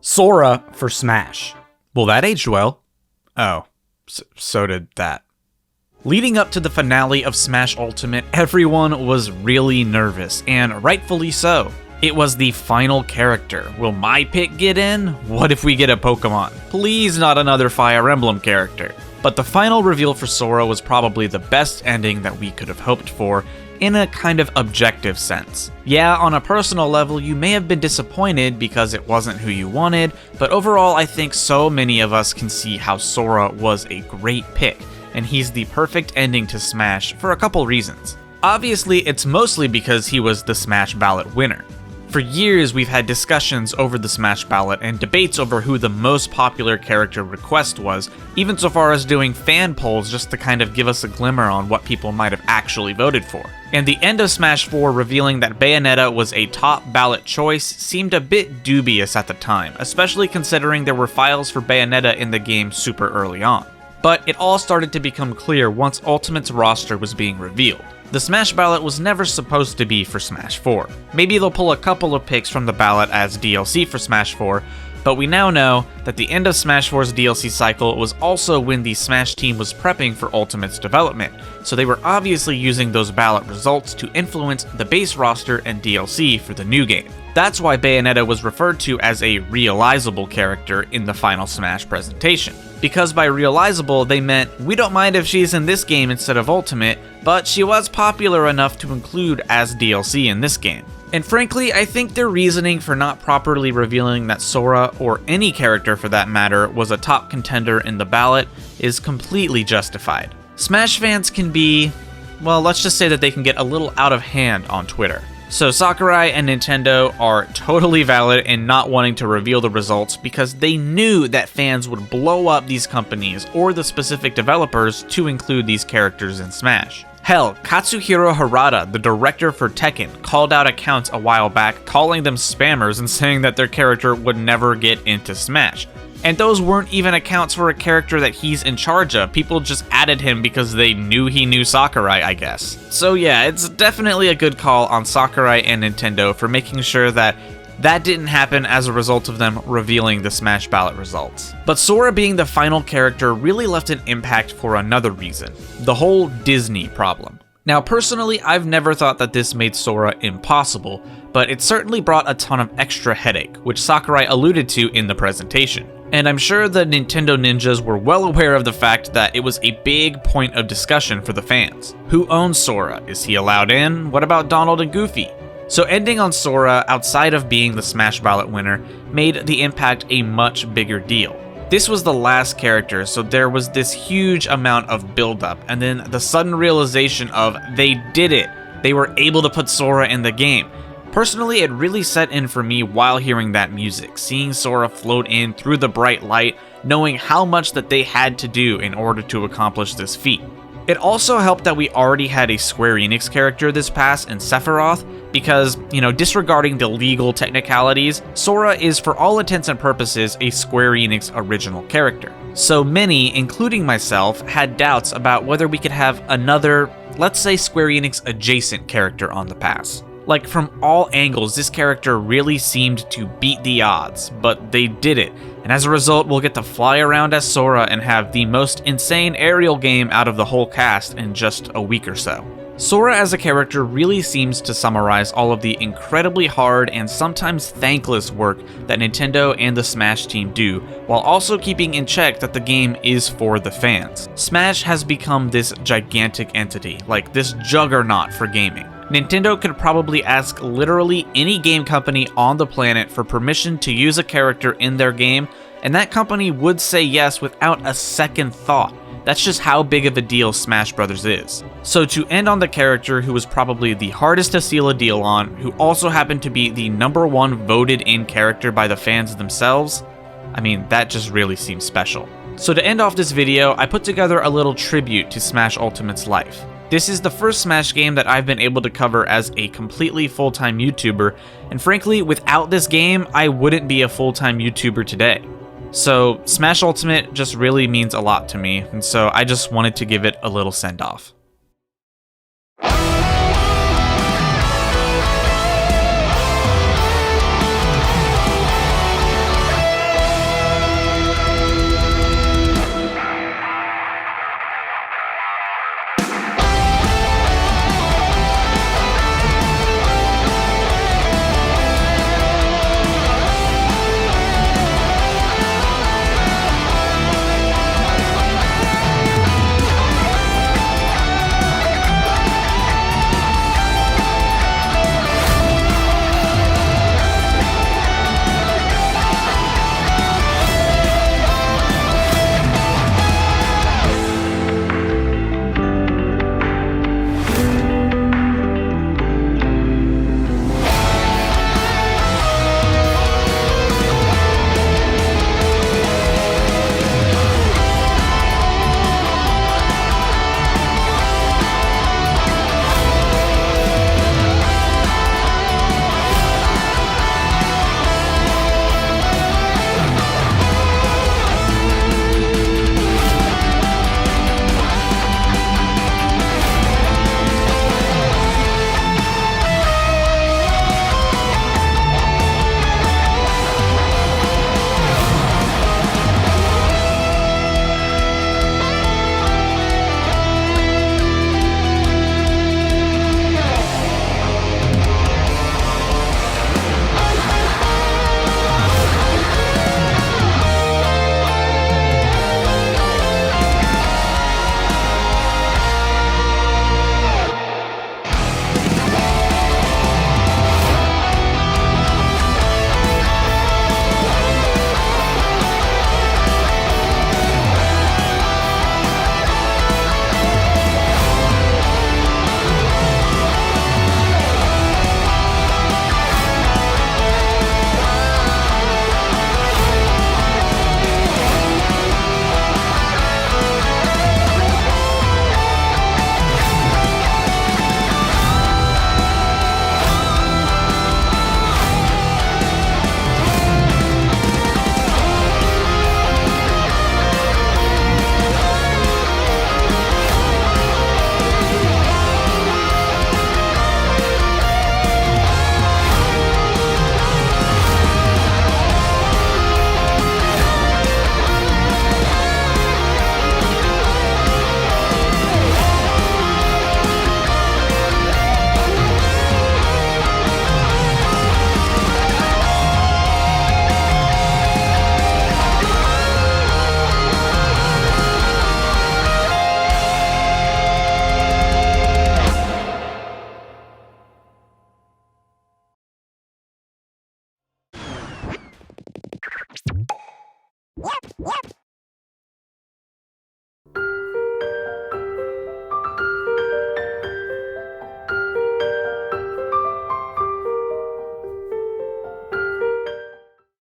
Sora for Smash. Well, that aged well. Oh, so did that. Leading up to the finale of Smash Ultimate, everyone was really nervous, and rightfully so. It was the final character. Will my pick get in? What if we get a Pokemon? Please not another Fire Emblem character. But the final reveal for Sora was probably the best ending that we could have hoped for, in a kind of objective sense. Yeah, on a personal level, you may have been disappointed because it wasn't who you wanted, but overall I think so many of us can see how Sora was a great pick, and he's the perfect ending to Smash for a couple reasons. Obviously, it's mostly because he was the Smash Ballot winner. For years, we've had discussions over the Smash Ballot and debates over who the most popular character request was, even so far as doing fan polls just to kind of give us a glimmer on what people might have actually voted for. And the end of Smash 4 revealing that Bayonetta was a top ballot choice seemed a bit dubious at the time, especially considering there were files for Bayonetta in the game super early on. But it all started to become clear once Ultimate's roster was being revealed. The Smash Ballot was never supposed to be for Smash 4. Maybe they'll pull a couple of picks from the ballot as DLC for Smash 4, but we now know that the end of Smash 4's DLC cycle was also when the Smash team was prepping for Ultimate's development, so they were obviously using those ballot results to influence the base roster and DLC for the new game. That's why Bayonetta was referred to as a realizable character in the final Smash presentation. Because by realizable, they meant, we don't mind if she's in this game instead of Ultimate, but she was popular enough to include as DLC in this game. And frankly, I think their reasoning for not properly revealing that Sora, or any character for that matter, was a top contender in the ballot is completely justified. Smash fans can be, well, let's just say that they can get a little out of hand on Twitter. So Sakurai and Nintendo are totally valid in not wanting to reveal the results because they knew that fans would blow up these companies or the specific developers to include these characters in Smash. Hell, Katsuhiro Harada, the director for Tekken, called out accounts a while back calling them spammers and saying that their character would never get into Smash. And those weren't even accounts for a character that he's in charge of. People just added him because they knew he knew Sakurai, I guess. So yeah, it's definitely a good call on Sakurai and Nintendo for making sure that that didn't happen as a result of them revealing the Smash Ballot results. But Sora being the final character really left an impact for another reason: the whole Disney problem. Now personally, I've never thought that this made Sora impossible, but it certainly brought a ton of extra headache, which Sakurai alluded to in the presentation. And I'm sure the Nintendo ninjas were well aware of the fact that it was a big point of discussion for the fans. Who owns Sora? Is he allowed in? What about Donald and Goofy? So ending on Sora, outside of being the Smash Ballot winner, made the impact a much bigger deal. This was the last character, so there was this huge amount of build-up, and then the sudden realization of they did it. They were able to put Sora in the game. Personally, it really set in for me while hearing that music, seeing Sora float in through the bright light, knowing how much that they had to do in order to accomplish this feat. It also helped that we already had a Square Enix character this pass in Sephiroth, because, disregarding the legal technicalities, Sora is for all intents and purposes a Square Enix original character. So many, including myself, had doubts about whether we could have another, let's say Square Enix adjacent character on the pass. Like, from all angles, this character really seemed to beat the odds, but they did it, and as a result, we'll get to fly around as Sora and have the most insane aerial game out of the whole cast in just a week or so. Sora as a character really seems to summarize all of the incredibly hard and sometimes thankless work that Nintendo and the Smash team do, while also keeping in check that the game is for the fans. Smash has become this gigantic entity, like this juggernaut for gaming. Nintendo could probably ask literally any game company on the planet for permission to use a character in their game, and that company would say yes without a second thought. That's just how big of a deal Smash Bros. Is. So to end on the character who was probably the hardest to seal a deal on, who also happened to be the #1 voted in character by the fans themselves, that just really seems special. So to end off this video, I put together a little tribute to Smash Ultimate's life. This is the first Smash game that I've been able to cover as a completely full-time YouTuber, and frankly, without this game, I wouldn't be a full-time YouTuber today. So Smash Ultimate just really means a lot to me, and so I just wanted to give it a little send-off.